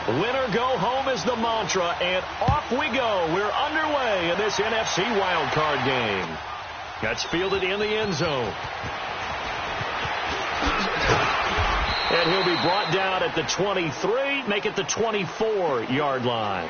Win or go home is the mantra, and off we go. We're underway in this NFC wildcard game. That's fielded in the end zone. And he'll be brought down at the 23, make it the 24-yard line.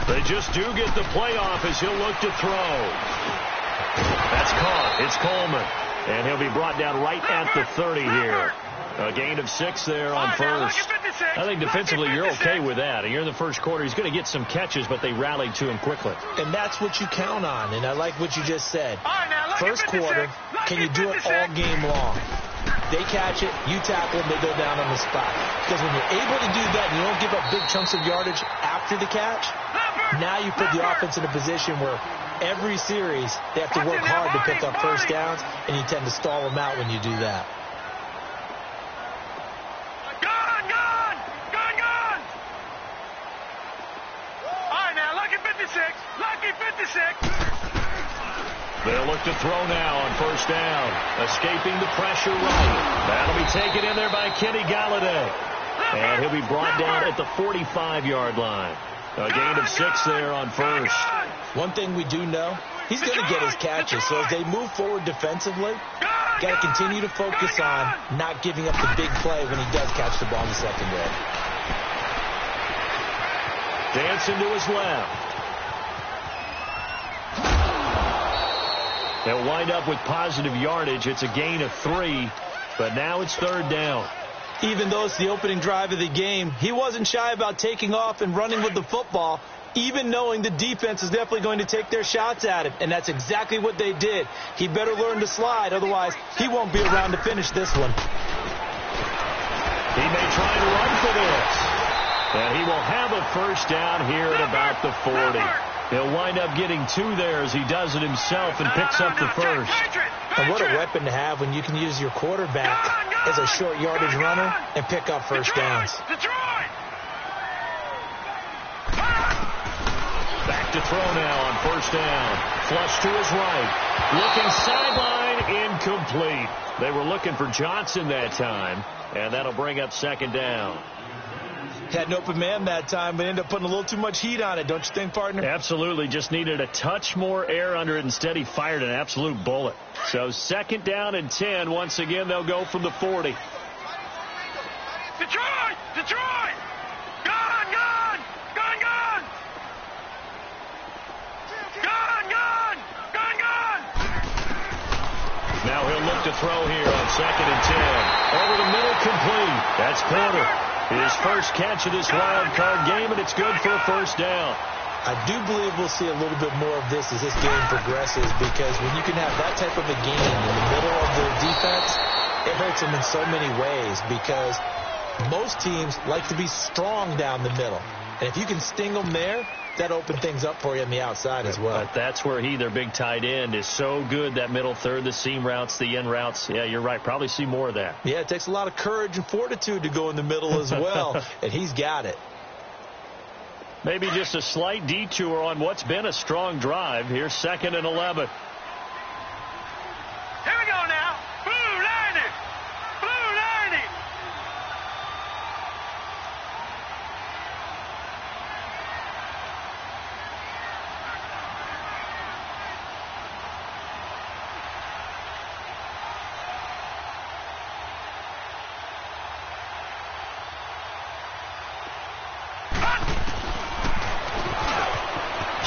They just do get the playoff as he'll look to throw. That's caught. It's Coleman. And he'll be brought down right at the 30 here. A gain of 6 there on first. I think defensively you're okay with that. And you're in the first quarter. He's going to get some catches, but they rallied to him quickly. And that's what you count on. And I like what you just said. First quarter, can you do it all game long? They catch it, you tackle them, they go down on the spot. Because when you're able to do that and you don't give up big chunks of yardage after the catch, now you put the offense in a position where every series they have to work hard to pick up first downs, and you tend to stall them out when you do that. All right, now, lucky 56. Lucky 56. They'll look to throw now on first down. Escaping the pressure right. That'll be taken in there by Kenny Galladay. And he'll be brought down at the 45-yard line. A gain of 6 there on first. One thing we do know, he's going to get his catches. So as they move forward defensively, got to continue to focus on not giving up the big play when he does catch the ball in the secondary. Dancing to his left. They'll wind up with positive yardage. It's a gain of 3, but now it's third down. Even though it's the opening drive of the game, he wasn't shy about taking off and running with the football, even knowing the defense is definitely going to take their shots at him, and that's exactly what they did. He better learn to slide, otherwise he won't be around to finish this one. He may try to run for this, and he will have a first down here at about the 40. He'll wind up getting 2 there as he does it himself and picks up the first. And what a weapon to have when you can use your quarterback as a short yardage runner and pick up first downs. Back to throw now on first down. Flush to his right. Looking sideline, incomplete. They were looking for Johnson that time, and that'll bring up second down. Had an open man that time, but ended up putting a little too much heat on it, don't you think, partner? Absolutely. Just needed a touch more air under it. Instead, he fired an absolute bullet. So second down and 10. Once again, they'll go from the 40. Detroit! Detroit! Gone! Gone! Gone! Gone! Gone! Gone! Gone! Gone! Now he'll look to throw here on second and 10. Over the middle, complete. That's Porter. His first catch of this wild card game, and it's good for a first down. I do believe we'll see a little bit more of this as this game progresses, because when you can have that type of a game in the middle of the defense, it hurts them in so many ways, because most teams like to be strong down the middle. And if you can sting them there, that opens things up for you on the outside as well. But that's where their big tight end, is so good, that middle third, the seam routes, the in routes. Yeah, you're right. Probably see more of that. Yeah, it takes a lot of courage and fortitude to go in the middle as well, and he's got it. Maybe just a slight detour on what's been a strong drive. Here's second and 11. Here we go now. Blue Lightning! Blue Lightning!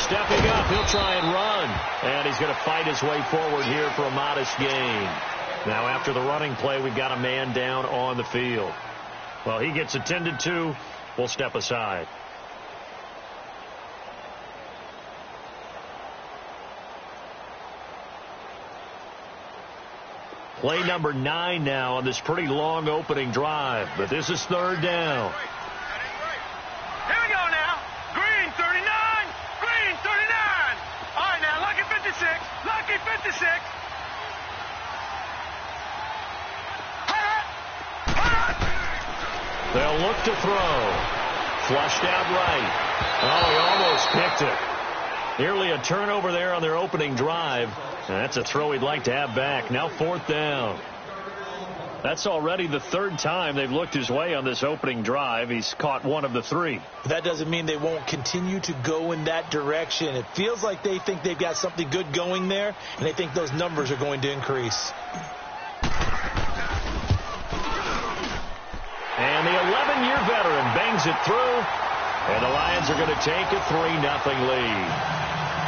Stepping up He'll try and run. And he's going to fight his way forward here for a modest gain. Now, after the running play, we've got a man down on the field. Well, he gets attended to. We'll step aside. Play number 9 now on this pretty long opening drive. But this is third down. Here we go now. Green 39. Green 39. All right, now, lucky 56. Lucky 56. They'll look to throw. Flushed out right. Oh, he almost picked it. Nearly a turnover there on their opening drive. And that's a throw he'd like to have back. Now fourth down. That's already the third time they've looked his way on this opening drive. He's caught one of the 3. That doesn't mean they won't continue to go in that direction. It feels like they think they've got something good going there, and they think those numbers are going to increase. And the 11-year veteran bangs it through, and the Lions are going to take a 3-0 lead.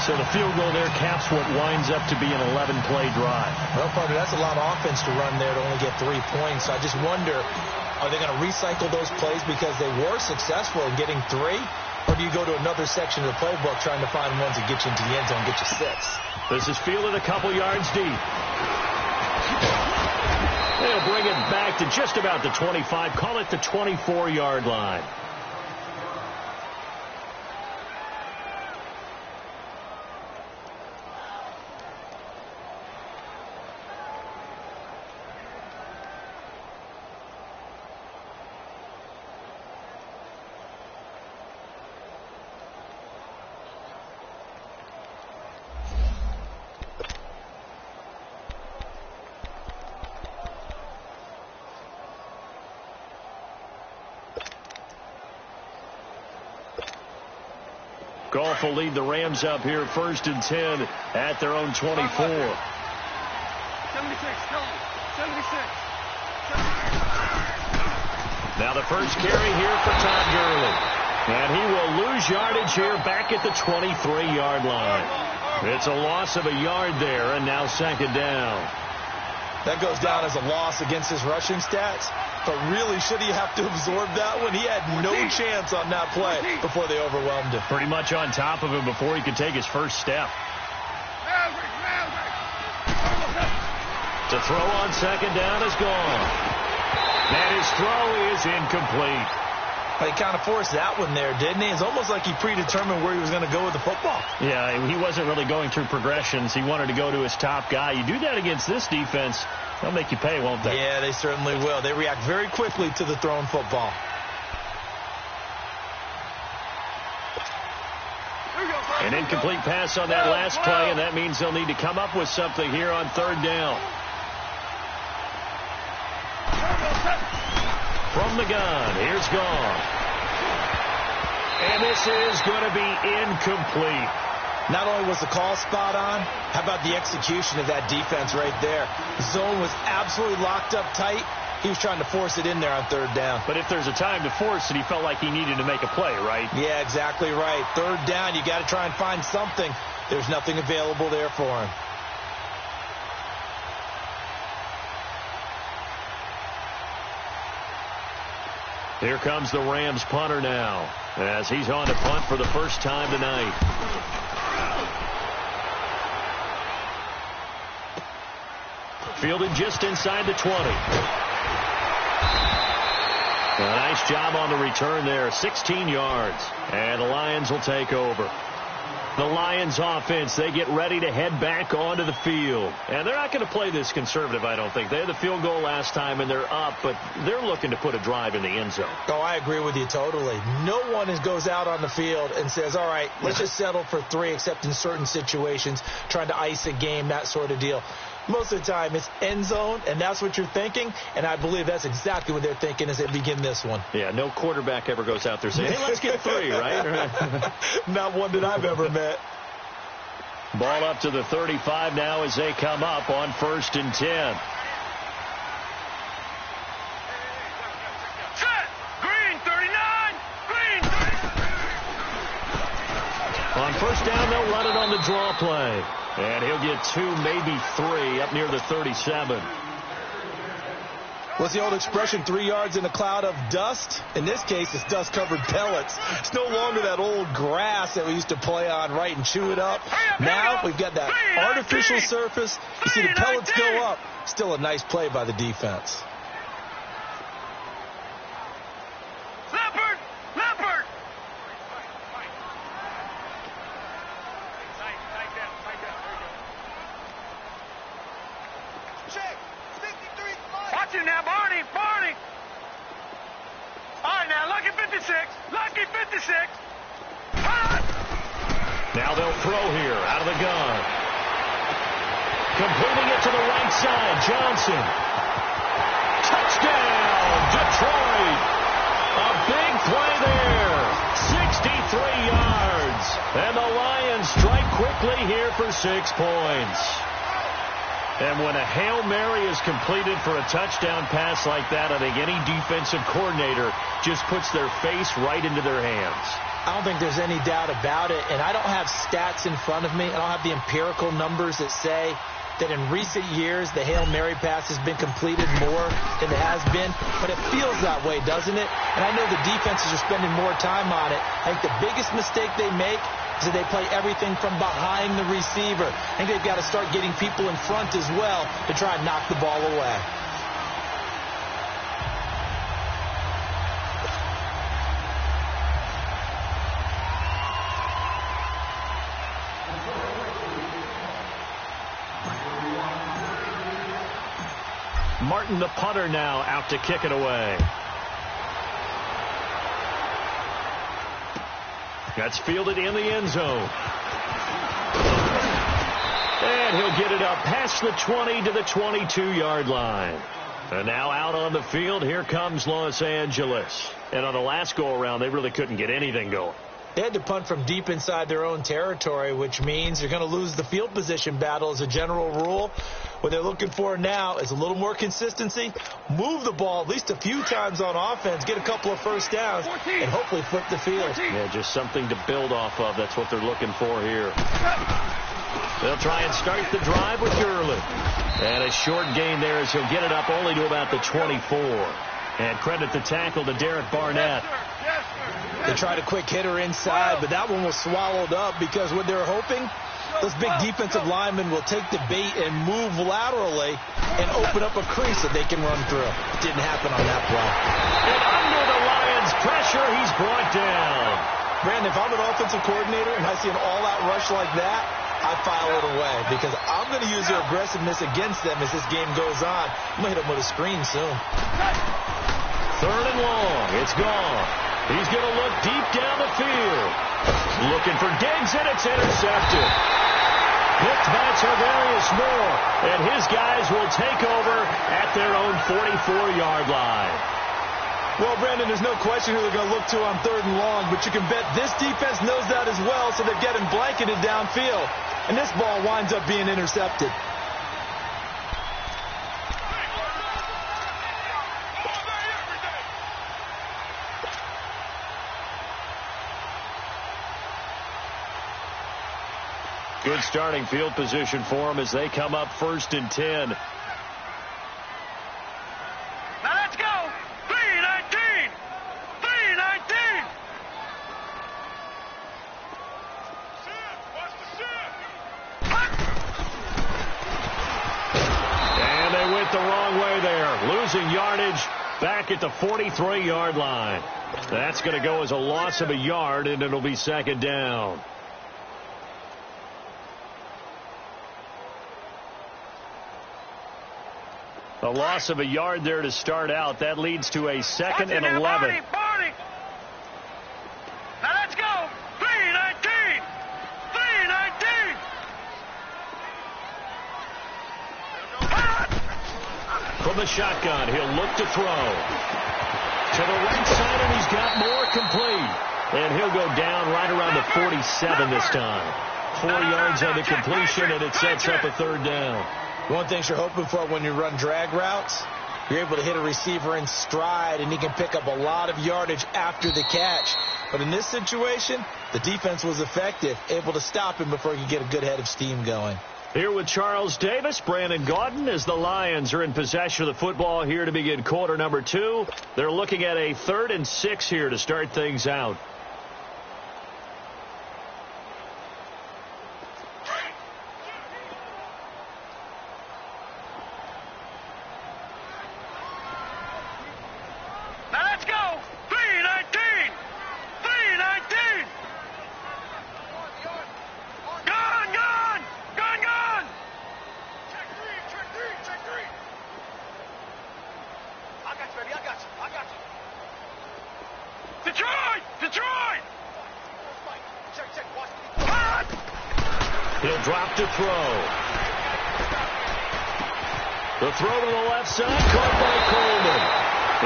So the field goal there caps what winds up to be an 11-play drive. Well, partner, that's a lot of offense to run there to only get 3 points. I just wonder, are they going to recycle those plays because they were successful in getting 3? Or do you go to another section of the playbook trying to find ones that get you into the end zone and get you 6? This is fielded a couple yards deep. They'll bring it back to just about the 25. Call it the 24-yard line. Goff will lead the Rams up here first and 10 at their own 24. 76. Now the first carry here for Todd Gurley. And he will lose yardage here back at the 23-yard line. It's a loss of a yard there, and now second down. That goes down as a loss against his rushing stats. But really, should he have to absorb that one? He had no chance on that play before they overwhelmed him. Pretty much on top of him before he could take his first step. To throw on second down is gone. And his throw is incomplete. He kind of forced that one there, didn't he? It's almost like he predetermined where he was going to go with the football. Yeah, he wasn't really going through progressions. He wanted to go to his top guy. You do that against this defense, they'll make you pay, won't they? Yeah, they certainly will. They react very quickly to the thrown football. An incomplete pass on that last play, and that means they'll need to come up with something here on third down. From the gun, here's Goff. And this is going to be incomplete. Not only was the call spot on, how about the execution of that defense right there? The zone was absolutely locked up tight. He was trying to force it in there on third down. But if there's a time to force it, he felt like he needed to make a play, right? Yeah, exactly right. Third down, you got to try and find something. There's nothing available there for him. Here comes the Rams punter now, as he's on to punt for the first time tonight. Fielded just inside the 20. A nice job on the return there, 16 yards. And the Lions will take over. The Lions offense, they get ready to head back onto the field. And they're not going to play this conservative, I don't think. They had the field goal last time, and they're up, but they're looking to put a drive in the end zone. Oh, I agree with you totally. No one goes out on the field and says, all right, let's just settle for 3, except in certain situations, trying to ice a game, that sort of deal. Most of the time, it's end zone, and that's what you're thinking, and I believe that's exactly what they're thinking as they begin this one. Yeah, no quarterback ever goes out there saying, hey, let's get 3, right? Not one that I've ever met. Ball up to the 35 now as they come up on first and 10. On first down, they'll run it on the draw play. And he'll get 2, maybe 3, up near the 37. What's the old expression, 3 yards in a cloud of dust? In this case, it's dust-covered pellets. It's no longer that old grass that we used to play on, right, and chew it up. Now we've got that artificial surface. You see the pellets go up. Still a nice play by the defense. Watch him now, Barney. All right, now, lucky 56. Now they'll throw here out of the gun. Completing it to the right side, Johnson. Touchdown, Detroit. A big play there. 63 yards. And the Lions strike quickly here for 6 points. And when a Hail Mary is completed for a touchdown pass like that, I think any defensive coordinator just puts their face right into their hands. I don't think there's any doubt about it, and I don't have stats in front of me. I don't have the empirical numbers that say that in recent years the Hail Mary pass has been completed more than it has been, but it feels that way, doesn't it? And I know the defenses are spending more time on it. I think the biggest mistake they make is that they play everything from behind the receiver. I think they've got to start getting people in front as well to try and knock the ball away. Martin, the punter, now out to kick it away. That's fielded in the end zone. And he'll get it up past the 20 to the 22-yard line. And now out on the field, here comes Los Angeles. And on the last go-around, they really couldn't get anything going. They had to punt from deep inside their own territory, which means you're going to lose the field position battle as a general rule. What they're looking for now is a little more consistency, move the ball at least a few times on offense, get a couple of first downs, and hopefully flip the field. Yeah, just something to build off of. That's what they're looking for here. They'll try and start the drive with Gurley. And a short gain there as he'll get it up only to about the 24. And credit the tackle to Derek Barnett. They tried a quick hitter inside, but that one was swallowed up because what they're hoping, those big defensive linemen will take the bait and move laterally and open up a crease that they can run through. It didn't happen on that play. And under the Lions' pressure, he's brought down. Brandon, if I'm an offensive coordinator and I see an all-out rush like that, I file it away because I'm going to use their aggressiveness against them as this game goes on. I'm going to hit them with a screen soon. 3rd and long. It's gone. He's going to look deep down the field. Looking for Diggs, and it's intercepted. Picked by Tarvarius Moore, and his guys will take over at their own 44-yard line. Well, Brandon, there's no question who they're going to look to on 3rd and long, but you can bet this defense knows that as well, so they're getting blanketed downfield. And this ball winds up being intercepted. Good starting field position for them as they come up 1st and 10. Now let's go. 3-19. 3-19. And they went the wrong way there. Losing yardage back at the 43-yard line. That's going to go as a loss of a yard, and it'll be 2nd down. A loss of a yard there to start out. That leads to a 2nd and 11. Barney. Now let's go. 3-19. 3-19. From the shotgun, he'll look to throw. To the right side, and he's got more complete. And he'll go down right around the 47 this time. 4 yards on the completion, and it sets up a 3rd down. One thing you're hoping for when you run drag routes, you're able to hit a receiver in stride, and he can pick up a lot of yardage after the catch. But in this situation, the defense was effective, able to stop him before he could get a good head of steam going. Here with Charles Davis, Brandon Gaudin, as the Lions are in possession of the football here to begin quarter number 2. They're looking at a 3rd and 6 here to start things out. He'll drop to throw. The throw to the left side, caught by Coleman.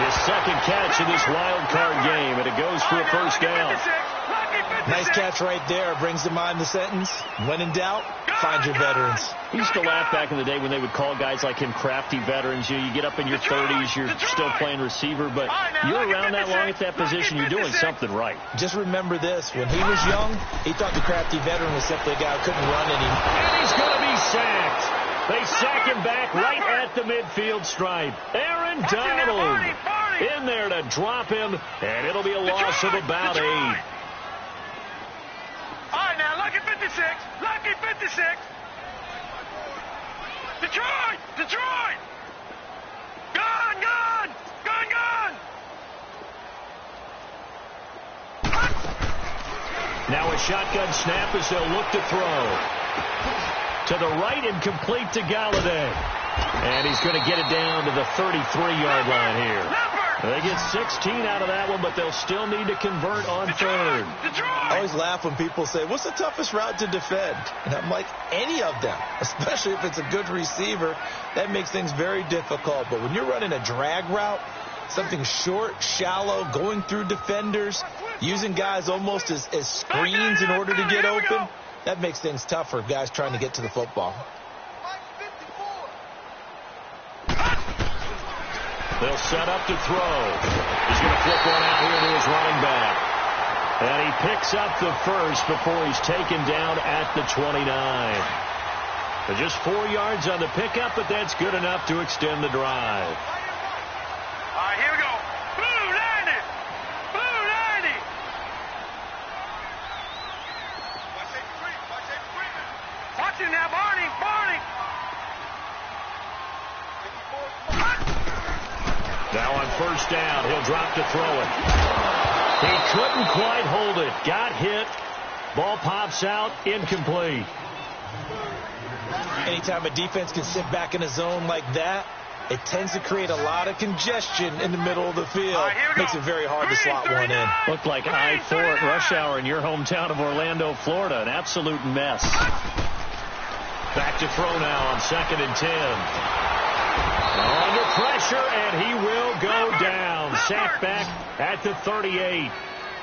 His second catch in this wild card game, and it goes for a first down. Nice catch right there. Brings to mind the sentence, when in doubt, find your veterans. We used to laugh back in the day when they would call guys like him crafty veterans. You get up in your 30s, you're still playing receiver, but you're around that long at that position, you're doing something right. Just remember this. When he was young, he thought the crafty veteran was simply a guy who couldn't run anymore. And he's going to be sacked. They sack him back right at the midfield stripe. Aaron Donald in there to drop him, and it'll be a loss of about 8. All right, now, lucky 56. Lucky 56. Detroit! Detroit! Gone, gone! Gone, gone! Now a shotgun snap as they'll look to throw. To the right and complete to Galladay. And he's going to get it down to the 33-yard line here. They get 16 out of that one, but they'll still need to convert on 3rd. I always laugh when people say, what's the toughest route to defend? And I'm like, any of them, especially if it's a good receiver. That makes things very difficult. But when you're running a drag route, something short, shallow, going through defenders, using guys almost as screens in order to get open, that makes things tough for guys trying to get to the football. They'll set up to throw. He's going to flip one out here to his running back. And he picks up the first before he's taken down at the 29. But just 4 yards on the pickup, but that's good enough to extend the drive. All right, here we go. Blue 90. Blue 90. Watch it now, Barney. Barney. Now on first down, he'll drop to throw it. He couldn't quite hold it. Got hit. Ball pops out. Incomplete. Anytime a defense can sit back in a zone like that, it tends to create a lot of congestion in the middle of the field. Makes it very hard to slot one in. Looked like I-4 at rush hour in your hometown of Orlando, Florida. An absolute mess. Back to throw now on 2nd and 10. Under pressure, and he will go down. Sacked back at the 38.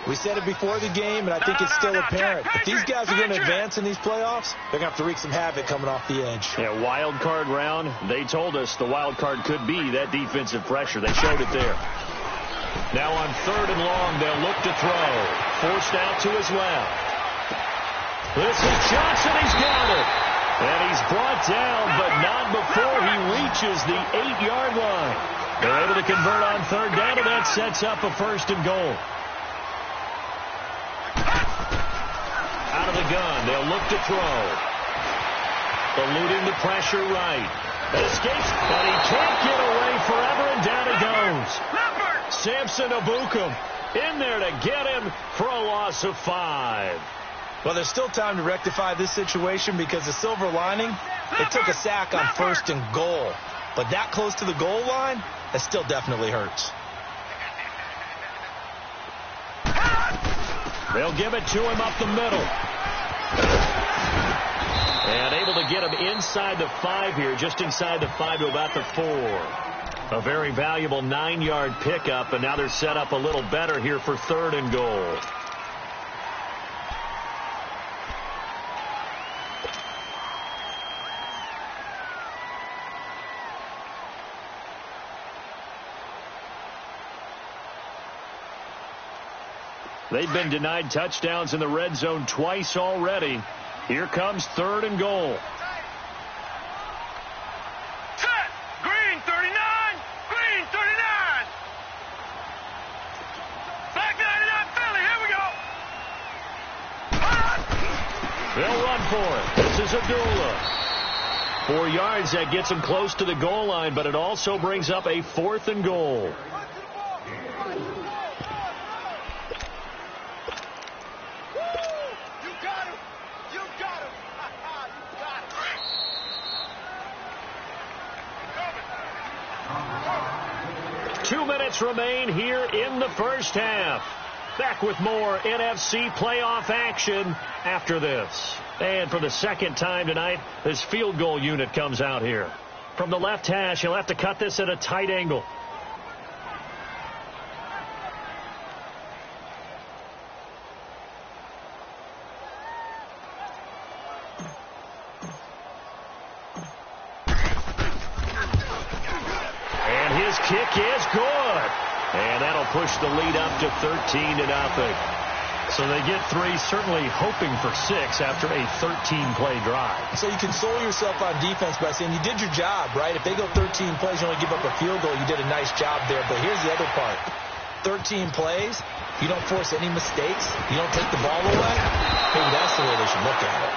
We said it before the game, and I think it's still apparent. If these guys are going to advance in these playoffs, they're going to have to wreak some havoc coming off the edge. Yeah, wild card round. They told us the wild card could be that defensive pressure. They showed it there. Now on 3rd and long, they'll look to throw. Forced out to his left. This is Johnson. He's got it. And he's brought down, but not before he reaches the 8-yard line. They're able to convert on 3rd down, and that sets up a 1st and goal. Out of the gun, they'll look to throw. Eluding the pressure right. That escapes, but he can't get away forever, and down he goes. Samson Abukum in there to get him for a loss of 5. Well, there's still time to rectify this situation because the silver lining, it took a sack on 1st and goal. But that close to the goal line, that still definitely hurts. They'll give it to him up the middle. And able to get him inside the 5 here, just inside the 5 to about the 4. A very valuable 9-yard pickup, and now they're set up a little better here for 3rd and goal. They've been denied touchdowns in the red zone twice already. Here comes 3rd and goal. Set. Green 39. Green 39. Back 99 Philly. Here we go. They'll run for it. This is Abdullah. 4 yards, that gets him close to the goal line, but it also brings up a 4th and goal. You got him. You got him. You got him. 2 minutes remain here in the first half. Back with more NFC playoff action after this. And for the second time tonight, this field goal unit comes out here. From the left hash, he'll have to cut this at a tight angle. And his kick is good. And that'll push the lead up to 13-0. So they get 3, certainly hoping for 6 after a 13-play drive. So you console yourself on defense by saying you did your job, right? If they go 13 plays, you only give up a field goal, you did a nice job there. But here's the other part. 13 plays, you don't force any mistakes, you don't take the ball away. Maybe that's the way they should look at it.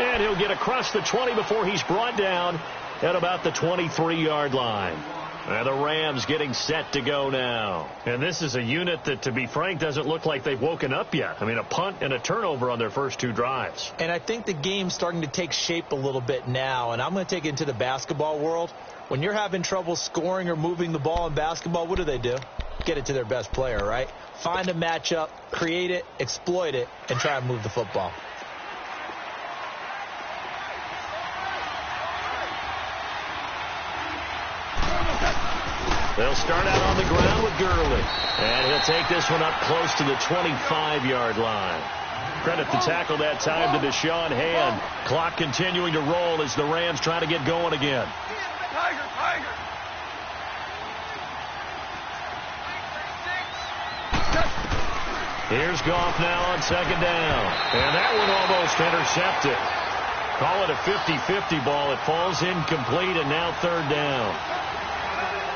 And he'll get across the 20 before he's brought down at about the 23-yard line. And the Rams getting set to go now. And this is a unit that, to be frank, doesn't look like they've woken up yet. I mean, a punt and a turnover on their first 2 drives. And I think the game's starting to take shape a little bit now. And I'm going to take it into the basketball world. When you're having trouble scoring or moving the ball in basketball, what do? Get it to their best player, right? Find a matchup, create it, exploit it, and try and move the football. They'll start out on the ground with Gurley. And he'll take this one up close to the 25-yard line. Credit the tackle that time to Deshaun Hand. Clock continuing to roll as the Rams try to get going again. Here's Goff now on 2nd down. And that one almost intercepted. Call it a 50-50 ball. It falls incomplete, and now 3rd down.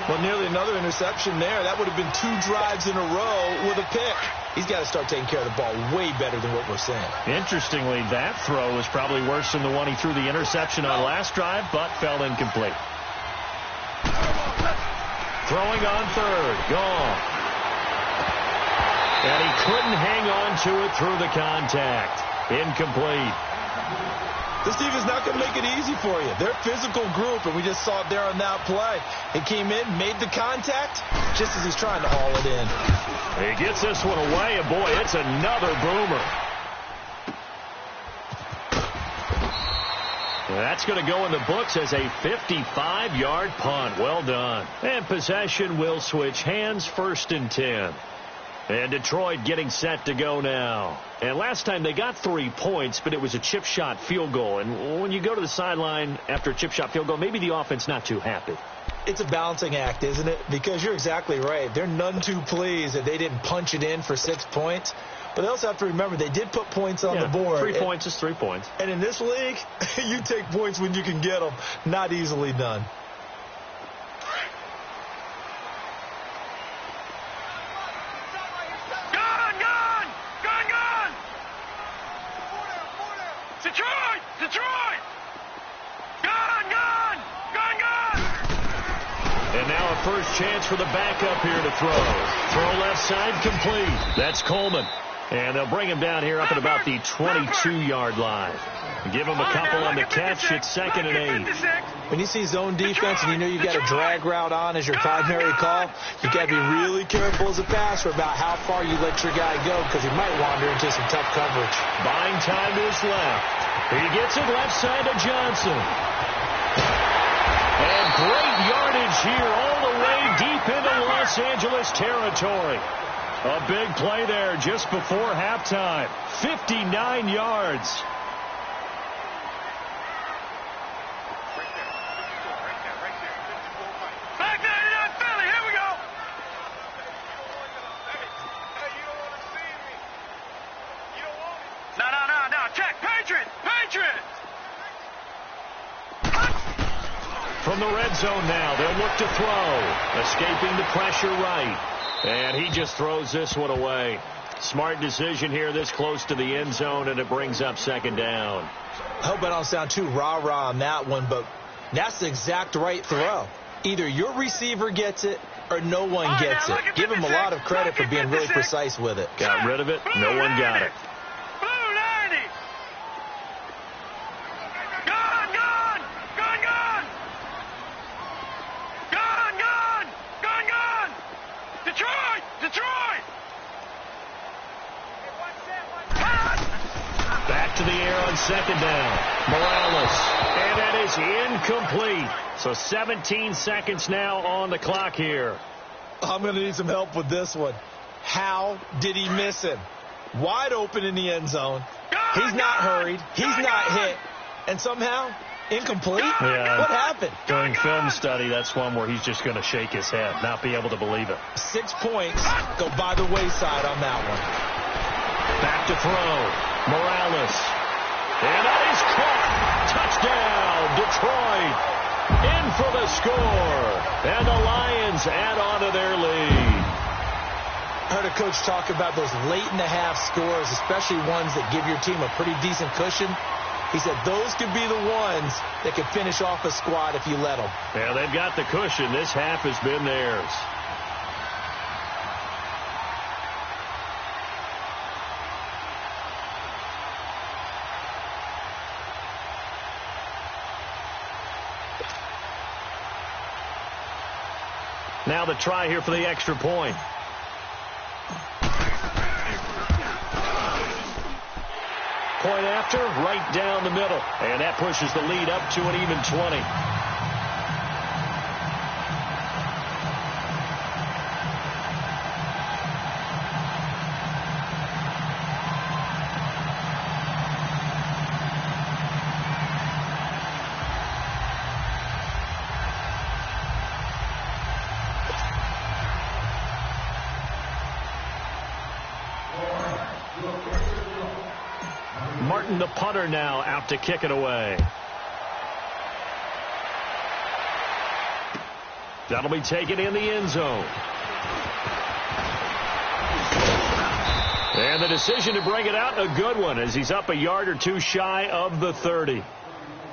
Well, nearly another interception there. That would have been 2 drives in a row with a pick. He's got to start taking care of the ball way better than what we're seeing. Interestingly, that throw was probably worse than the one he threw the interception on last drive, but fell incomplete. Throwing on 3rd. Gone. And he couldn't hang on to it through the contact. Incomplete. This defense is not going to make it easy for you. They're a physical group, and we just saw it there on that play. He came in, made the contact, just as he's trying to haul it in. He gets this one away, and boy, it's another boomer. That's going to go in the books as a 55-yard punt. Well done. And possession will switch hands, 1st and 10. And Detroit getting set to go now. And last time they got 3 points, but it was a chip shot field goal. And when you go to the sideline after a chip shot field goal, maybe the offense not too happy. It's a balancing act, isn't it? Because you're exactly right. They're none too pleased that they didn't punch it in for 6 points. But they also have to remember they did put points on the board. 3 points is 3 points. And in this league, you take points when you can get them. Not easily done. Detroit! Gone! And now a first chance for the backup here to throw. Throw left side complete. That's Coleman. And they'll bring him down here up at about the 22-yard line. Give him a couple on the catch. It's 2nd and 8. When you see zone defense and you know you've got a drag route on as your primary call, you've got to be really careful as a passer about how far you let your guy go because he might wander into some tough coverage. Buying time to his left. He gets it left side to Johnson. And great yardage here all the way deep into Los Angeles territory. A big play there just before halftime. 59 yards. Back 99 Philly, here we go. in the red zone now. They'll look to throw. Escaping the pressure right. And he just throws this one away. Smart decision here this close to the end zone, and it brings up second down. I hope I don't sound too rah-rah on that one, but that's the exact right throw. Either your receiver gets it or no one gets it. Give him a lot of credit for being really precise with it. Got rid of it. No one got it. Back to the air on second down. Morales. And that is incomplete. So 17 seconds now on the clock here. I'm going to need some help with this one. How did he miss him? Wide open in the end zone. He's not hurried. He's not hit. And somehow, incomplete? Yeah. What happened? During film study, that's one where he's just going to shake his head, not be able to believe it. 6 points go by the wayside on that one. Back to throw. Morales. And that is caught. Touchdown, Detroit. In for the score. And the Lions add on to their lead. I heard a coach talk about those late-in-the-half scores, especially ones that give your team a pretty decent cushion. He said those could be the ones that could finish off a squad if you let them. Yeah, they've got the cushion. This half has been theirs. Now the try here for the extra point. Point after, right down the middle. And that pushes the lead up to an even 20. Martin, the punter, now out to kick it away. That'll be taken in the end zone. And the decision to bring it out, a good one, as he's up a yard or two shy of the 30.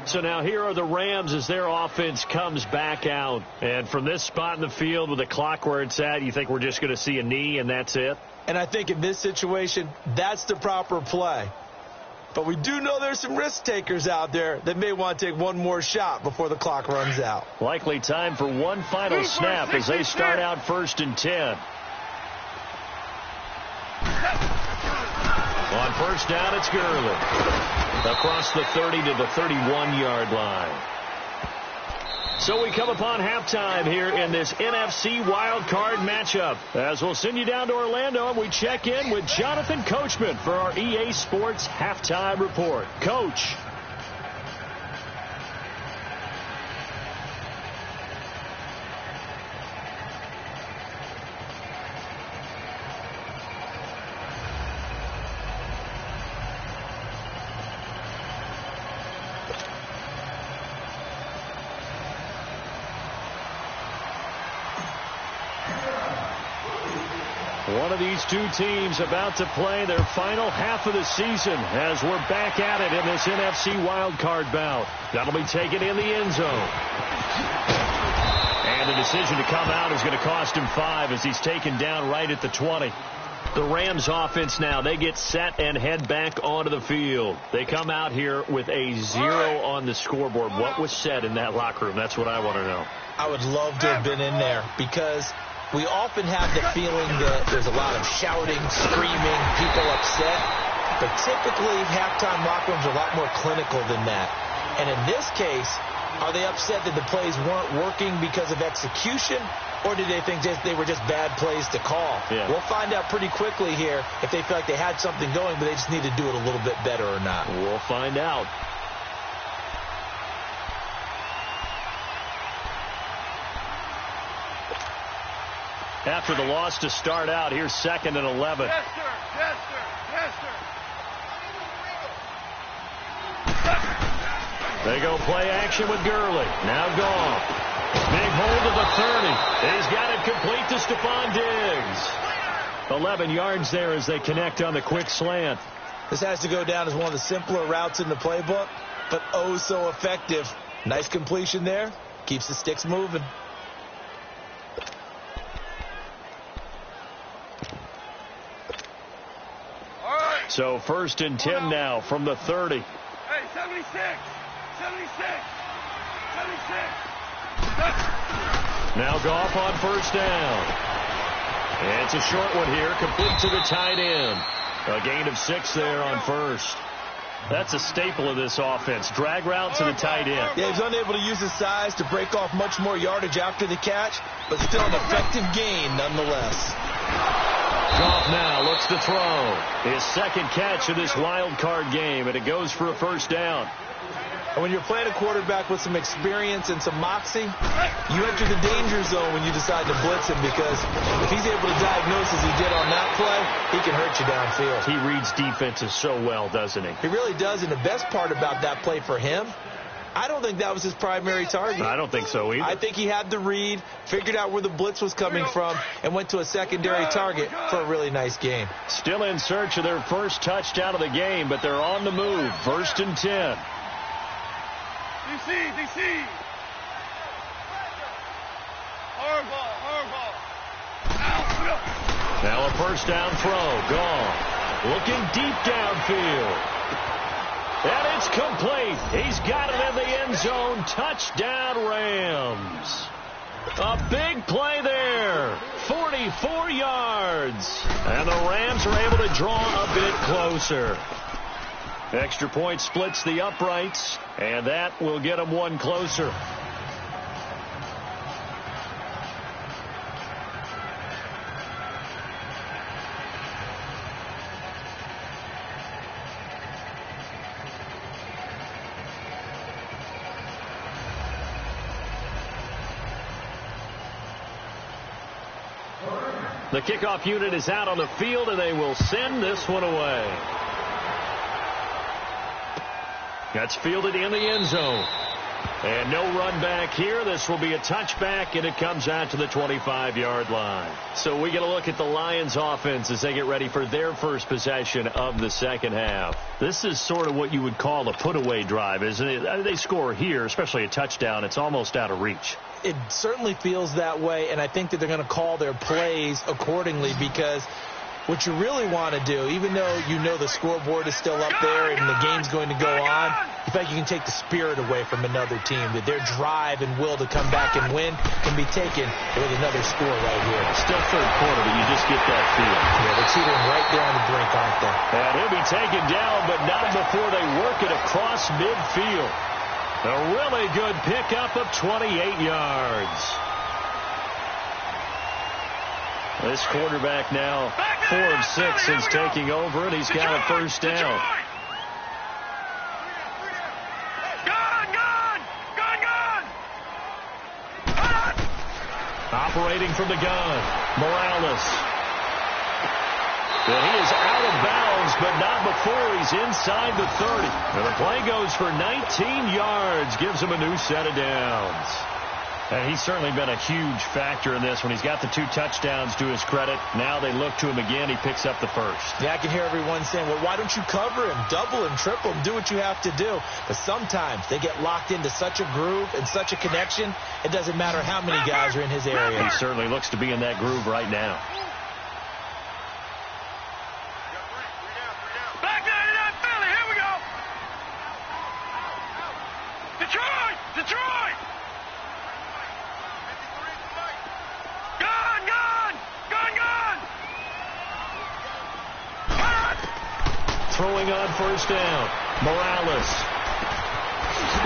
So now here are the Rams as their offense comes back out. And from this spot in the field with the clock where it's at, you think we're just going to see a knee and that's it? And I think in this situation, that's the proper play. But we do know there's some risk takers out there that may want to take one more shot before the clock runs out. Likely time for one final snap as they start out 1st and 10. On first down, it's Gurley. Across the 30 to the 31-yard line. So we come upon halftime here in this NFC wildcard matchup. As we'll send you down to Orlando and we check in with Jonathan Coachman for our EA Sports Halftime Report. Coach. One of these two teams about to play their final half of the season as we're back at it in this NFC wildcard bout. That'll be taken in the end zone. And the decision to come out is going to cost him 5 as he's taken down right at the 20. The Rams offense now, they get set and head back onto the field. They come out here with a 0 on the scoreboard. What was said in that locker room? That's what I want to know. I would love to have been in there because we often have the feeling that there's a lot of shouting, screaming, people upset. But typically, halftime locker rooms are a lot more clinical than that. And in this case, are they upset that the plays weren't working because of execution? Or did they think they were just bad plays to call? Yeah. We'll find out pretty quickly here if they feel like they had something going, but they just need to do it a little bit better or not. We'll find out. After the loss to start out, here's 2nd and 11. Yes, sir. Yes, sir. Yes, sir. They go play action with Gurley. Now gone. Big hold to the 30. He's got it complete to Stephon Diggs. 11 yards there as they connect on the quick slant. This has to go down as one of the simpler routes in the playbook, but oh so effective. Nice completion there. Keeps the sticks moving. So 1st and 10 now from the 30. Hey, 76. 76. 76. Now Goff on 1st down. And it's a short one here, complete to the tight end. A gain of 6 there on 1st. That's a staple of this offense. Drag route to the tight end. Yeah, he's unable to use his size to break off much more yardage after the catch, but still an effective gain nonetheless. Goff now looks to throw. His 2nd catch of this wild card game, and it goes for a 1st down. And when you're playing a quarterback with some experience and some moxie, you enter the danger zone when you decide to blitz him, because if he's able to diagnose as he did on that play, he can hurt you downfield. He reads defenses so well, doesn't he? He really does, and the best part about that play for him, I don't think that was his primary target. I don't think so either. I think he had the read, figured out where the blitz was coming from, and went to a secondary target for a really nice gain. Still in search of their first touchdown of the game, but they're on the move. 1st and 10. DC. Hard ball. Now a 1st down throw. Gone. Looking deep downfield. And it's complete. He's got it in the end zone. Touchdown, Rams. A big play there. 44 yards. And the Rams are able to draw a bit closer. Extra point splits the uprights, and that will get them one closer. The kickoff unit is out on the field, and they will send this one away. That's fielded in the end zone. And no run back here. This will be a touchback, and it comes out to the 25-yard line. So we get a look at the Lions offense as they get ready for their first possession of the second half. This is sort of what you would call a put-away drive, isn't it? They score here, especially a touchdown. It's almost out of reach. It certainly feels that way, and I think that they're going to call their plays accordingly, because what you really want to do, even though you know the scoreboard is still up there and the game's going to go on, in fact, you can take the spirit away from another team, that their drive and will to come back and win can be taken with another score right here. Still 3rd quarter, but you just get that feel. Yeah, they're teetering right there on the brink, aren't they? And he'll be taken down, but not before they work it across midfield. A really good pickup of 28 yards. This quarterback now 4 of 6 since taking over, and he's got a 1st down. Operating from the gun, Morales. And he is out of bounds, but not before he's inside the 30. And the play goes for 19 yards, gives him a new set of downs. And he's certainly been a huge factor in this when he's got the 2 touchdowns to his credit. Now they look to him again. He picks up the 1st. Yeah, I can hear everyone saying, well, why don't you cover him, double him, triple him, do what you have to do. But sometimes they get locked into such a groove and such a connection, it doesn't matter how many guys are in his area. He certainly looks to be in that groove right now. Back 99 Philly, here we go. Detroit. Throwing on 1st down. Morales.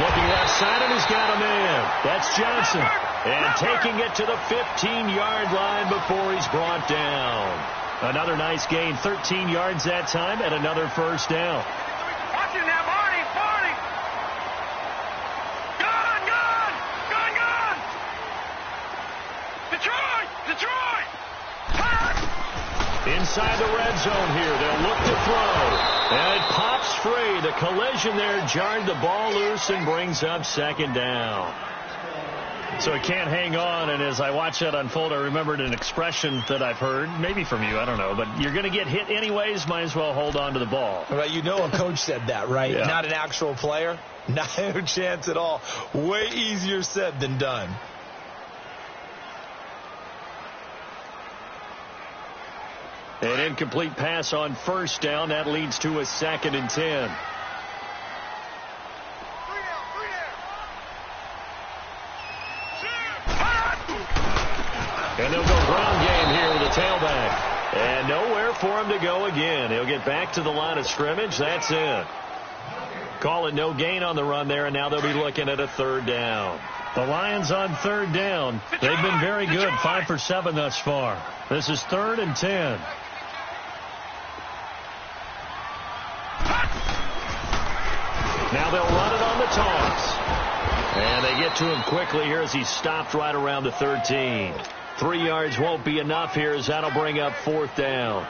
Looking left side, and he's got a man. That's Johnson. And taking it to the 15-yard line before he's brought down. Another nice gain. 13 yards that time, and another 1st down. Watch it now, Barney. Gun. Detroit. Inside the red zone here, they'll look to throw. And it pops free. The collision there jarred the ball loose and brings up second down. So it can't hang on, and as I watch that unfold, I remembered an expression that I've heard, maybe from you, I don't know, but you're going to get hit anyways, might as well hold on to the ball. Well, you know a coach said that, right? Yeah. Not an actual player. Not a chance at all. Way easier said than done. An incomplete pass on first down. That leads to a 2nd and 10. And they'll go ground game here with a tailback. And nowhere for him to go again. He'll get back to the line of scrimmage. That's it. Call it no gain on the run there, and now they'll be looking at a 3rd down. The Lions on 3rd down. They've been very good, 5 for 7 thus far. This is 3rd and 10. Now they'll run it on the toss. And they get to him quickly here as he's stopped right around the 13. 3 yards won't be enough here as that'll bring up 4th down.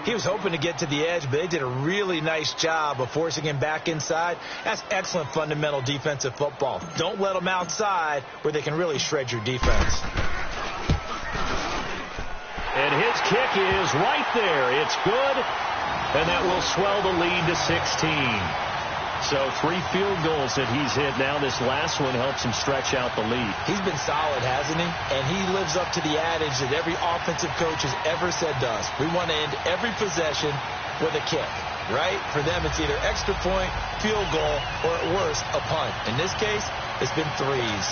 He was hoping to get to the edge, but they did a really nice job of forcing him back inside. That's excellent fundamental defensive football. Don't let them outside where they can really shred your defense. And his kick is right there. It's good, and that will swell the lead to 16. So 3 field goals that he's hit now. This last one helps him stretch out the lead. He's been solid, hasn't he? And he lives up to the adage that every offensive coach has ever said to us. We want to end every possession with a kick, right? For them, it's either extra point, field goal, or at worst, a punt. In this case, it's been 3s.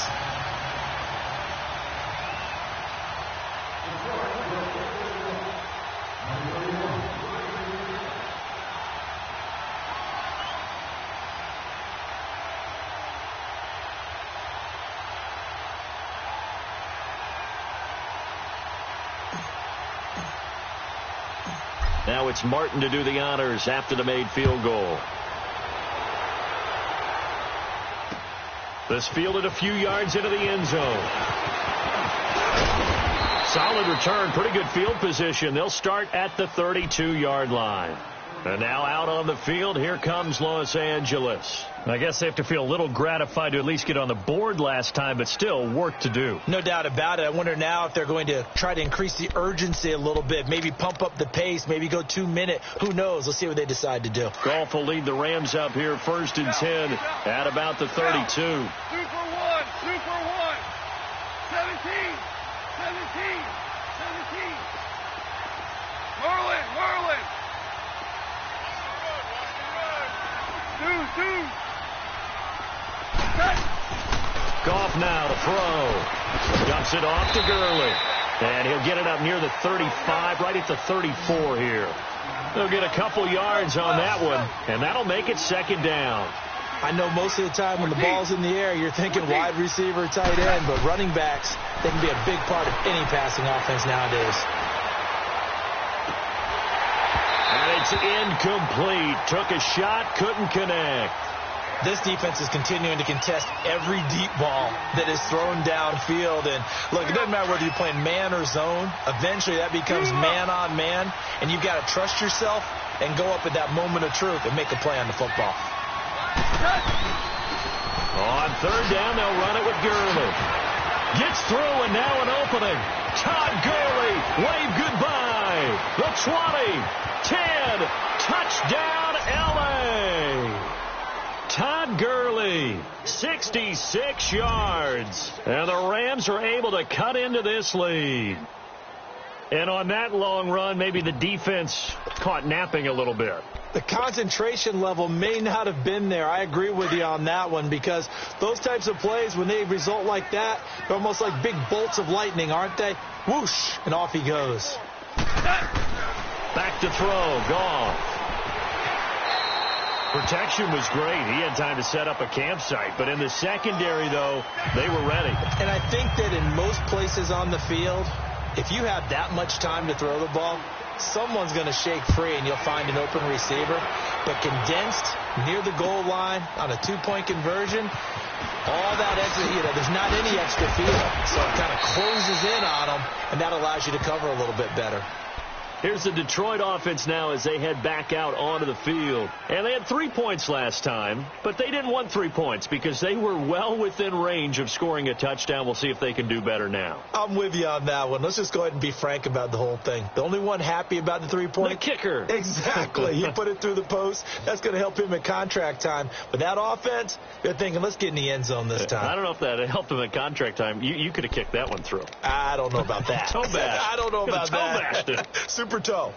Now it's Martin to do the honors after the made field goal. This fielded a few yards into the end zone. Solid return, pretty good field position. They'll start at the 32-yard line. And now out on the field, here comes Los Angeles. I guess they have to feel a little gratified to at least get on the board last time, but still work to do. No doubt about it. I wonder now if they're going to try to increase the urgency a little bit, maybe pump up the pace, maybe go 2-minute. Who knows? Let's see what they decide to do. Goff will lead the Rams up here 1st and 10 at about the 32. 2 for 1. 2 for 1. 17. 17. 17. Merlin. 2. Goff now to throw. Dumps it off to Gurley. And he'll get it up near the 35, right at the 34 here. They'll get a couple yards on that one, and that'll make it 2nd down. I know most of the time when the ball's in the air, you're thinking wide receiver, tight end, but running backs, they can be a big part of any passing offense nowadays. And it's incomplete. Took a shot, couldn't connect. This defense is continuing to contest every deep ball that is thrown downfield. And, look, it doesn't matter whether you're playing man or zone. Eventually that becomes man-on-man, and you've got to trust yourself and go up at that moment of truth and make a play on the football. On 3rd down, they'll run it with Gurley. Gets through, and now an opening. Todd Gurley, wave goodbye. The 20, 10, touchdown, L.A. Todd Gurley, 66 yards. And the Rams are able to cut into this lead. And on that long run, maybe the defense caught napping a little bit. The concentration level may not have been there. I agree with you on that one, because those types of plays, when they result like that, they're almost like big bolts of lightning, aren't they? Whoosh, and off he goes. Back to throw, Goff. Protection was great. He had time to set up a campsite. But in the secondary, though, they were ready. And I think that in most places on the field, if you have that much time to throw the ball, someone's going to shake free and you'll find an open receiver. But condensed near the goal line on a 2-point conversion, all that extra, there's not any extra field. So it kind of closes in on them, and that allows you to cover a little bit better. Here's the Detroit offense now as they head back out onto the field. And they had 3 points last time, but they didn't want 3 points because they were well within range of scoring a touchdown. We'll see if they can do better now. I'm with you on that one. Let's just go ahead and be frank about the whole thing. The only one happy about the 3-point? The kicker. Exactly. He put it through the post. That's going to help him at contract time. But that offense, they're thinking, let's get in the end zone this time. I don't know if that helped him at contract time. You could have kicked that one through. I don't know about that. Toe bash. I don't know about that. Toe Super toe.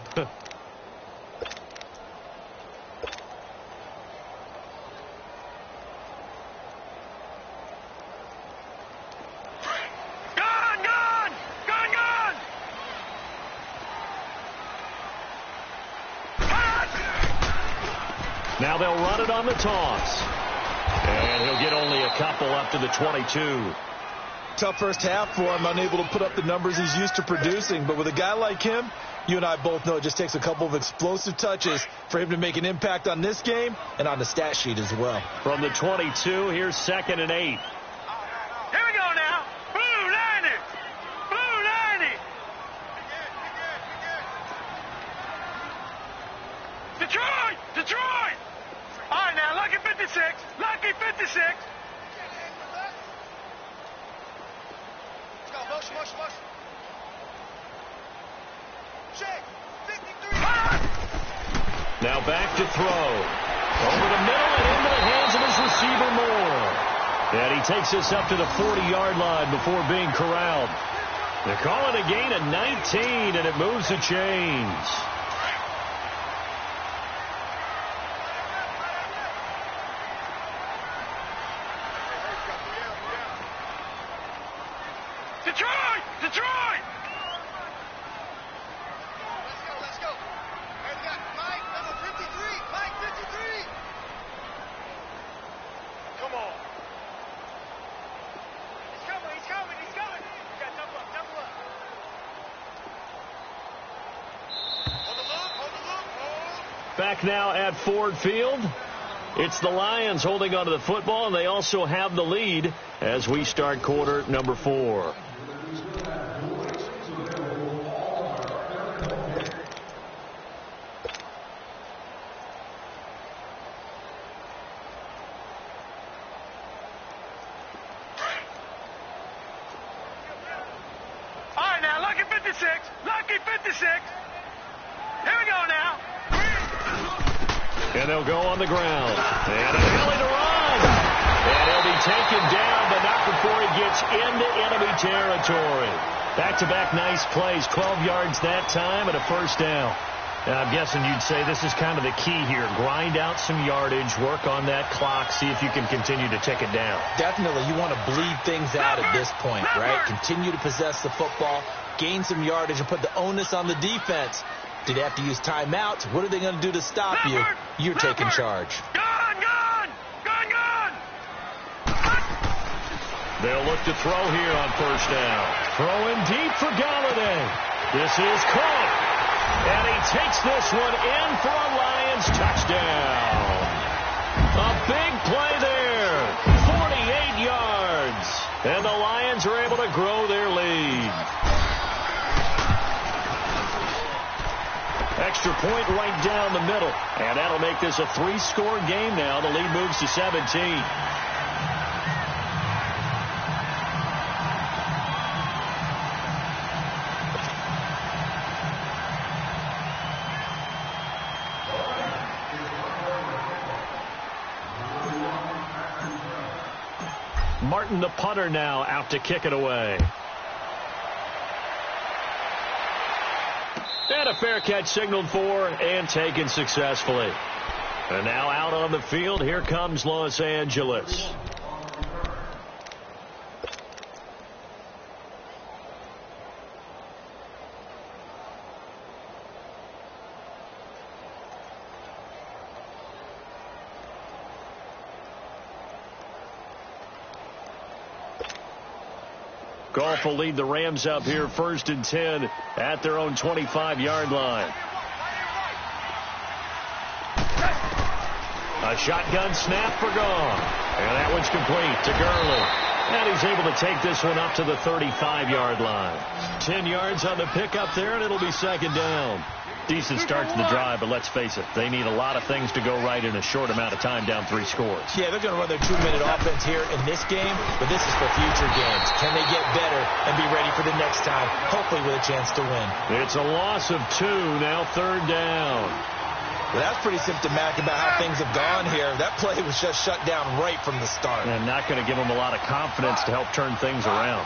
Now they'll run it on the toss. And he'll get only a couple up to the 22. Tough first half for him, unable to put up the numbers he's used to producing. But with a guy like him, you and I both know it just takes a couple of explosive touches for him to make an impact on this game and on the stat sheet as well. From the 22, here's 2nd and 8. Here we go now. Blue 90. Blue 90. Detroit! Detroit! All right, now, lucky 56. Lucky 56. Let's go. Motion, motion, motion. Shake. 53. Now back to throw. Over the middle and into the hands of his receiver Moore. And he takes us up to the 40-yard line before being corralled. They call it a gain of 19, and it moves the chains. Detroit! Detroit! Let's go. Hey, we got Mike, number 53. Mike, 53. Come on. He's coming, he's coming, he's coming. We got double up, double up. Hold the loop, hold the loop, hold. Back now at Ford Field. It's the Lions holding onto the football, and they also have the lead as we start quarter number 4. All right, now, lucky 56. Lucky 56. Here we go now. And they'll go on the ground. And a belly to run. And he'll be taken down, but not before he gets into enemy territory. Back-to-back nice plays. 12 yards that time and a first down. And I'm guessing you'd say this is kind of the key here. Grind out some yardage, work on that clock, see if you can continue to tick it down. Definitely. You want to bleed things out at this point, right? Continue to possess the football, gain some yardage, and put the onus on the defense. Do they have to use timeouts? What are they going to do to stop you? You're taking charge. Gun, gun! Gun, gun! They'll look to throw here on first down. Throwing deep for Galladay. This is caught. And he takes this one in for a Lions touchdown. A big play there. 48 yards. And the Lions are able to grow their lead. Extra point right down the middle. And that'll make this a 3-score game now. The lead moves to 17. Martin, the punter, now out to kick it away. And a fair catch signaled for and taken successfully. And now out on the field, here comes Los Angeles. Goff will lead the Rams up here 1st and 10 at their own 25-yard line. A shotgun snap for Goff. And that one's complete to Gurley. And he's able to take this one up to the 35-yard line. 10 yards on the pickup there, and it'll be 2nd down. Decent start to the drive, but let's face it, they need a lot of things to go right in a short amount of time, down 3 scores. Yeah, they're going to run their 2-minute offense here in this game, but this is for future games. Can they get better and be ready for the next time, hopefully with a chance to win? It's a loss of 2, now 3rd down. Well, that's pretty symptomatic about how things have gone here. That play was just shut down right from the start. And not going to give them a lot of confidence to help turn things around.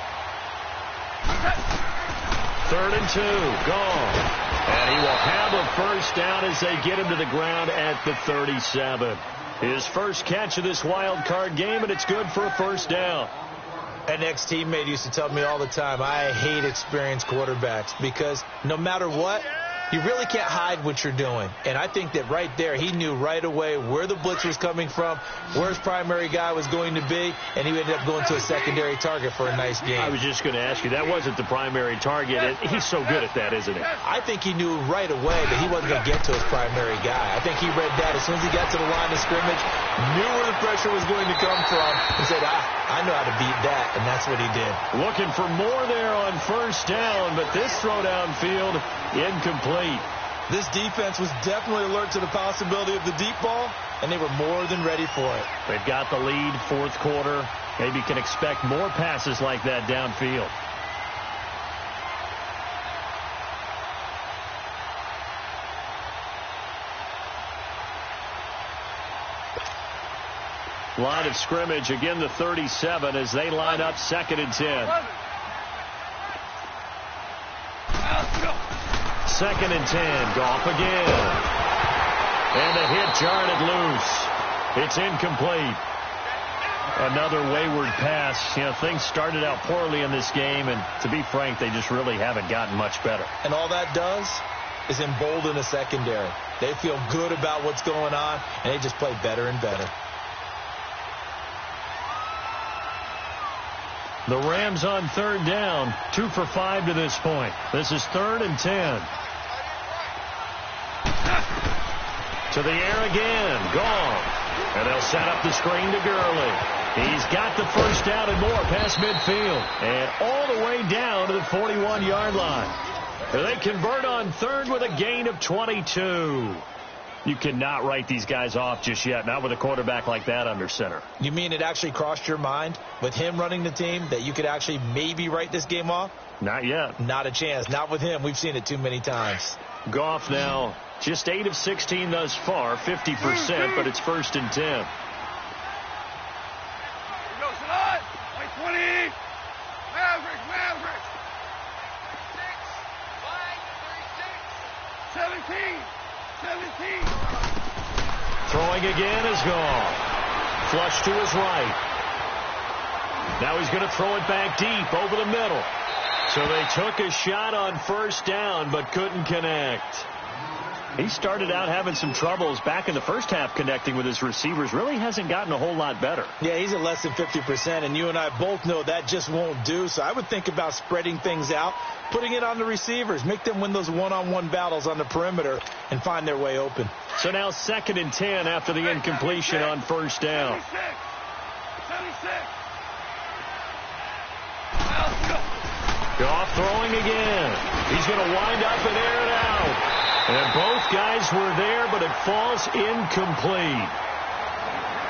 3rd and 2, gone. And he will have a first down as they get him to the ground at the 37. His first catch of this wild card game, and it's good for a first down. An ex-teammate used to tell me all the time, I hate experienced quarterbacks because no matter what, you really can't hide what you're doing. And I think that right there, he knew right away where the blitz was coming from, where his primary guy was going to be, and he ended up going to a secondary target for a nice game. I was just going to ask you, that wasn't the primary target. He's so good at that, isn't he? I think he knew right away that he wasn't going to get to his primary guy. I think he read that as soon as he got to the line of scrimmage, knew where the pressure was going to come from, and said, I know how to beat that, and that's what he did. Looking for more there on first down, but this throw downfield, incomplete. This defense was definitely alert to the possibility of the deep ball, and they were more than ready for it. They've got the lead, 4th quarter. Maybe can expect more passes like that downfield. Line of scrimmage, again the 37 as they line up 2nd and 10. 2nd and 10, Goff again. And the hit jarred it loose. It's incomplete. Another wayward pass. You know, things started out poorly in this game, and to be frank, they just really haven't gotten much better. And all that does is embolden the secondary. They feel good about what's going on, and they just play better and better. The Rams on 3rd down, 2 for 5 to this point. This is 3rd and 10. To the air again, gone. And they'll set up the screen to Gurley. He's got the first down and more past midfield. And all the way down to the 41-yard line. They convert on 3rd with a gain of 22. You cannot write these guys off just yet, not with a quarterback like that under center. You mean it actually crossed your mind with him running the team that you could actually maybe write this game off? Not yet. Not a chance. Not with him. We've seen it too many times. Goff now just 8 of 16 thus far, 50%, but it's 1st and 10. Here goes it. 20. Maverick. 17. Throwing again is gone. Flush to his right. Now he's going to throw it back deep over the middle. So they took a shot on first down but couldn't connect. He started out having some troubles back in the first half connecting with his receivers. Really hasn't gotten a whole lot better. Yeah, he's at less than 50%, and you and I both know that just won't do. So I would think about spreading things out, putting it on the receivers, make them win those one-on-one battles on the perimeter and find their way open. So now 2nd and 10 after the incompletion on first down. 76. Goff throwing again. He's going to wind up and air it out. And both guys were there, but it falls incomplete.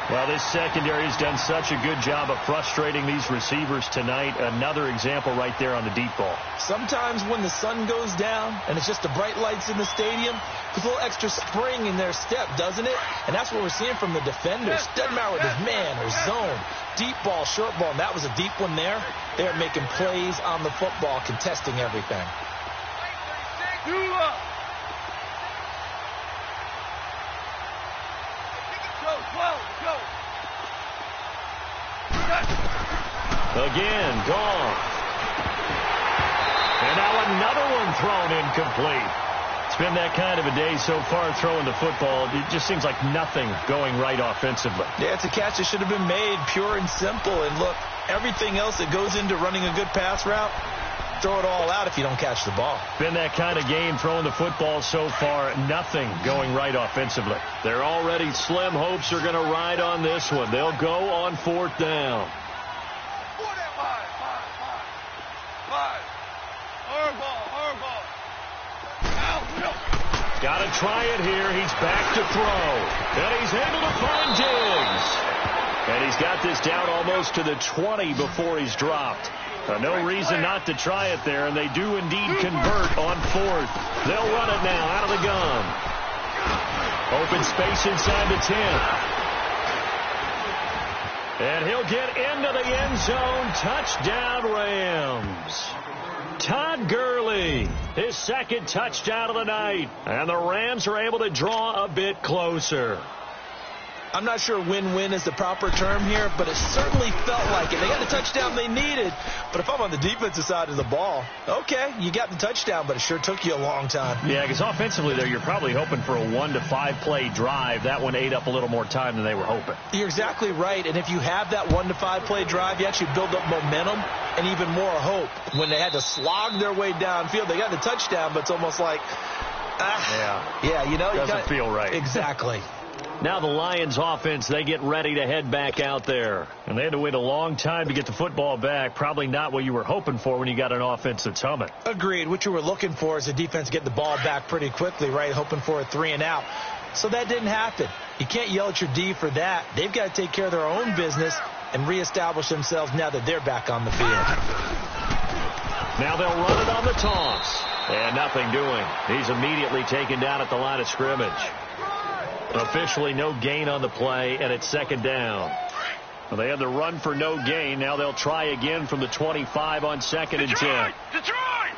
Well, this secondary has done such a good job of frustrating these receivers tonight. Another example right there on the deep ball. Sometimes when the sun goes down and it's just the bright lights in the stadium, there's a little extra spring in their step, doesn't it? And that's what we're seeing from the defenders. Doesn't matter whether it's man or zone, deep ball, short ball, and that was a deep one there. They're making plays on the football, contesting everything. Again, gone. And now another one thrown incomplete. It's been that kind of a day so far throwing the football. It just seems like nothing going right offensively. Yeah, it's a catch that should have been made, pure and simple. And look, everything else that goes into running a good pass route, throw it all out if you don't catch the ball. Been that kind of game throwing the football so far. Nothing going right offensively. Their already slim hopes are going to ride on this one. They'll go on 4th down. Got to try it here. He's back to throw. And he's able to find Diggs. And he's got this down almost to the 20 before he's dropped. No reason not to try it there, and they do indeed convert on 4th. They'll run it now out of the gun. Open space inside the 10. And he'll get into the end zone. Touchdown, Rams. Todd Gurley, his second touchdown of the night. And the Rams are able to draw a bit closer. I'm not sure win-win is the proper term here, but it certainly felt like it. They got the touchdown they needed, but if I'm on the defensive side of the ball, okay, you got the touchdown, but it sure took you a long time. Yeah, because offensively there, you're probably hoping for a 1 to 5 play drive. That one ate up a little more time than they were hoping. You're exactly right, and if you have that 1 to 5 play drive, you actually build up momentum and even more hope. When they had to slog their way downfield, they got the touchdown, but it's almost like, yeah, you know, doesn't feel right. Exactly. Now the Lions offense, they get ready to head back out there. And they had to wait a long time to get the football back. Probably not what you were hoping for when you got an offense that's humming. Agreed. What you were looking for is the defense get the ball back pretty quickly, right? Hoping for a 3 and out. So that didn't happen. You can't yell at your D for that. They've got to take care of their own business and reestablish themselves now that they're back on the field. Now they'll run it on the toss. And nothing doing. He's immediately taken down at the line of scrimmage. Officially no gain on the play, and it's second down. Well, they had the run for no gain. Now they'll try again from the 25 on 2nd and 10. Detroit!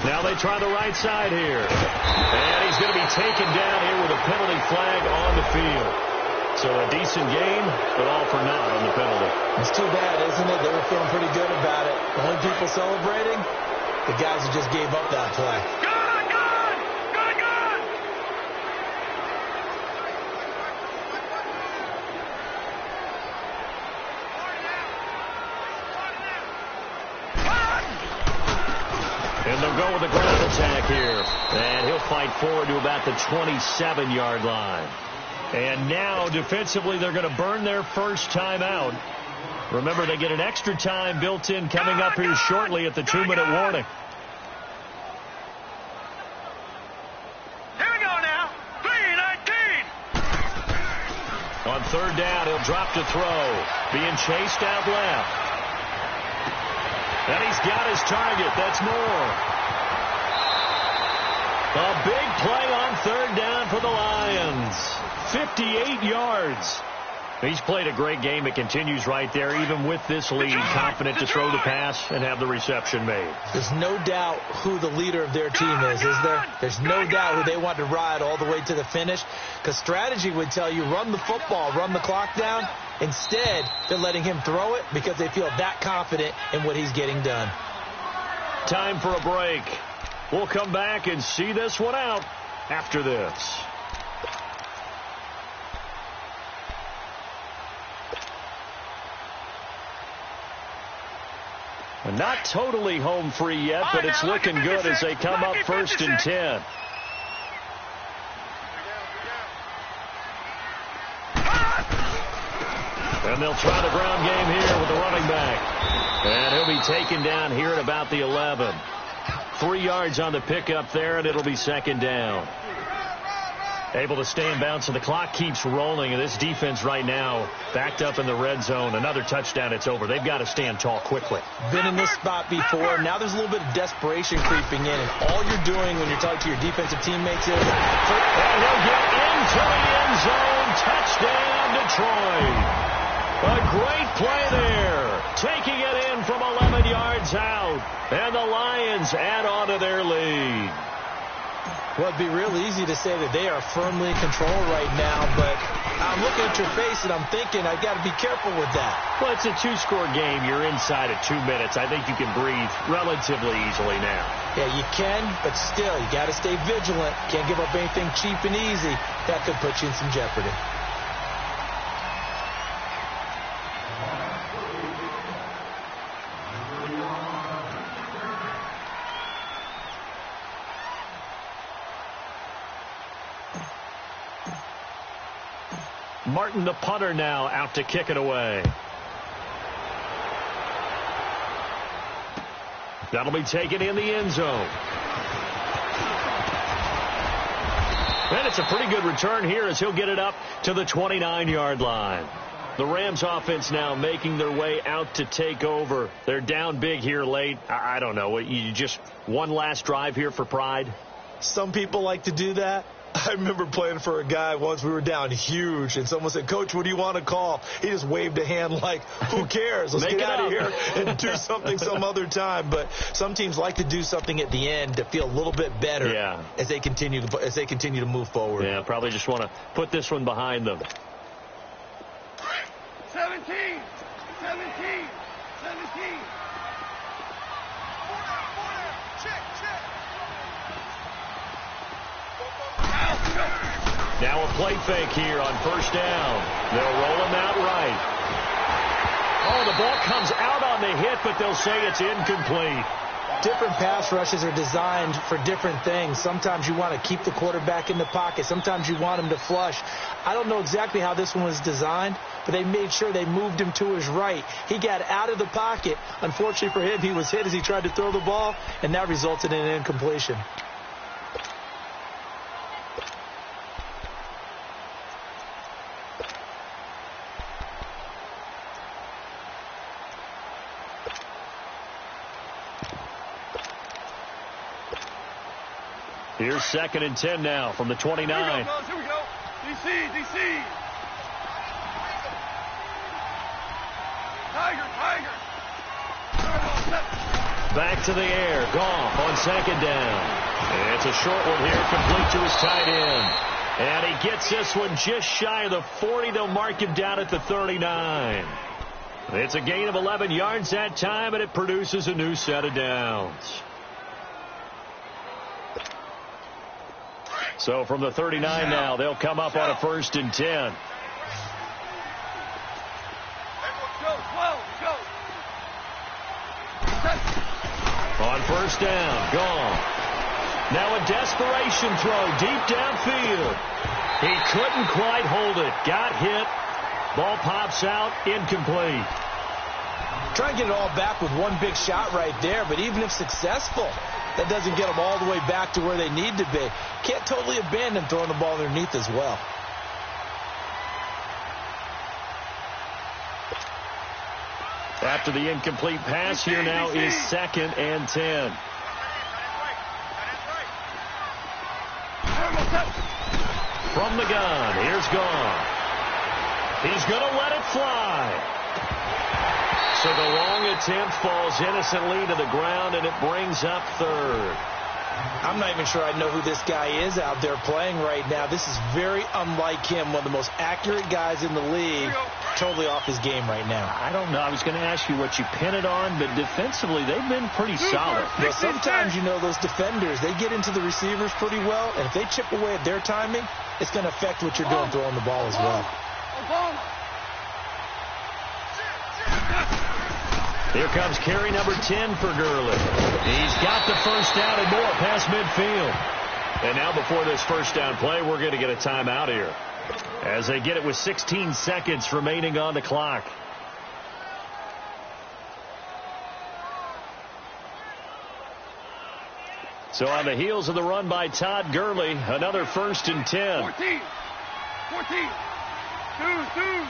Now they try the right side here. And he's going to be taken down here with a penalty flag on the field. So a decent game, but all for naught on the penalty. It's too bad, isn't it? They were feeling pretty good about it. The only people celebrating, the guys who just gave up that play. Good! And they'll go with the ground attack here. And he'll fight forward to about the 27-yard line. And now, defensively, they're going to burn their first timeout. Remember, they get an extra time built in coming up here shortly at the 2-minute warning. Here we go now. 3:19. On 3rd down, he'll drop to throw. Being chased out left. And he's got his target. That's Moore. A big play on 3rd down for the Lions. 58 yards. He's played a great game. It continues right there, even with this lead. Confident to throw the pass and have the reception made. There's no doubt who the leader of their team is there? There's no doubt who they want to ride all the way to the finish. Because strategy would tell you, run the football, run the clock down. Instead, they're letting him throw it because they feel that confident in what he's getting done. Time for a break. We'll come back and see this one out after this. Not totally home free yet, but it's looking good as they come up 1st and 10. And they'll try the ground game here with the running back. And he'll be taken down here at about the 11. 3 yards on the pickup there, and it'll be 2nd down. Able to stay in bounds, so the clock keeps rolling. And this defense right now backed up in the red zone. Another touchdown, it's over. They've got to stand tall quickly. Been in this spot before. Now there's a little bit of desperation creeping in. And all you're doing when you're talking to your defensive teammates is... And he'll get into the end zone. Touchdown, Detroit. A great play there. Taking it in from 11 yards out. And the Lions add on to their lead. Well, it'd be real easy to say that they are firmly in control right now, but I'm looking at your face and I'm thinking I've got to be careful with that. Well, it's a 2-score game. You're inside at 2 minutes. I think you can breathe relatively easily now. Yeah, you can, but still, you got to stay vigilant. Can't give up anything cheap and easy. That could put you in some jeopardy. Martin, the punter, now out to kick it away. That'll be taken in the end zone. And it's a pretty good return here as he'll get it up to the 29-yard line. The Rams offense now making their way out to take over. They're down big here late. I don't know. You just one last drive here for pride? Some people like to do that. I remember playing for a guy once. We were down huge, and someone said, "Coach, what do you want to call?" He just waved a hand like, who cares? Let's get out of here and do something some other time. But some teams like to do something at the end to feel a little bit better as they continue to move forward. Yeah, probably just want to put this one behind them. 17. Now a play fake here on first down. They'll roll him out right. Oh, the ball comes out on the hit, but they'll say it's incomplete. Different pass rushes are designed for different things. Sometimes you want to keep the quarterback in the pocket. Sometimes you want him to flush. I don't know exactly how this one was designed, but they made sure they moved him to his right. He got out of the pocket. Unfortunately for him, he was hit as he tried to throw the ball, and that resulted in an incompletion. Here's 2nd and 10 now from the 29. Here we go. DC. Tiger. Back to the air. Goff on 2nd down. It's a short one here, complete to his tight end. And he gets this one just shy of the 40. They'll mark him down at the 39. It's a gain of 11 yards that time, and it produces a new set of downs. So from the 39 now, they'll come up on a 1st and 10. On 1st down, gone. Now a desperation throw deep downfield. He couldn't quite hold it. Got hit. Ball pops out, incomplete. Try and get it all back with one big shot right there, but even if successful, that doesn't get them all the way back to where they need to be. Can't totally abandon throwing the ball underneath as well. After the incomplete pass, here now is 2nd and 10. From the gun, here's Goff. He's going to let it fly. So the long attempt falls innocently to the ground, and it brings up 3rd. I'm not even sure I know who this guy is out there playing right now. This is very unlike him, one of the most accurate guys in the league. Totally off his game right now. I don't know. I was going to ask you what you pin it on, but defensively, they've been pretty solid. But sometimes, those defenders, they get into the receivers pretty well, and if they chip away at their timing, it's going to affect what you're doing throwing the ball as well. Here comes carry number 10 for Gurley. He's got the first down and more past midfield. And now before this first down play, we're going to get a timeout here, as they get it with 16 seconds remaining on the clock. So on the heels of the run by Todd Gurley, another 1st and 10. 14. 2.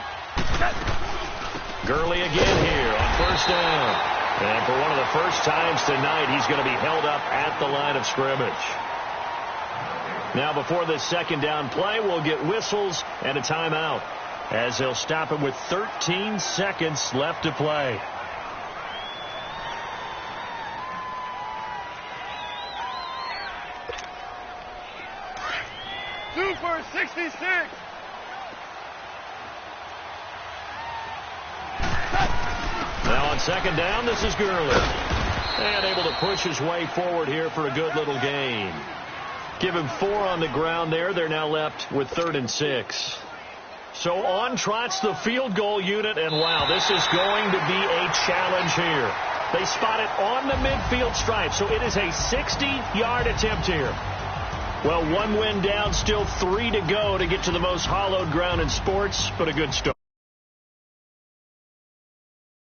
Gurley again here on 1st down. And for one of the first times tonight, he's going to be held up at the line of scrimmage. Now before this 2nd down play, we'll get whistles and a timeout, as they'll stop it with 13 seconds left to play. Super 66. Now on 2nd down, this is Gurley. And able to push his way forward here for a good little gain. Give him 4 on the ground there. They're now left with 3rd and 6. So on trots the field goal unit, and wow, this is going to be a challenge here. They spot it on the midfield stripe, so it is a 60-yard attempt here. Well, 1 win down, still 3 to go to get to the most hallowed ground in sports, but a good start.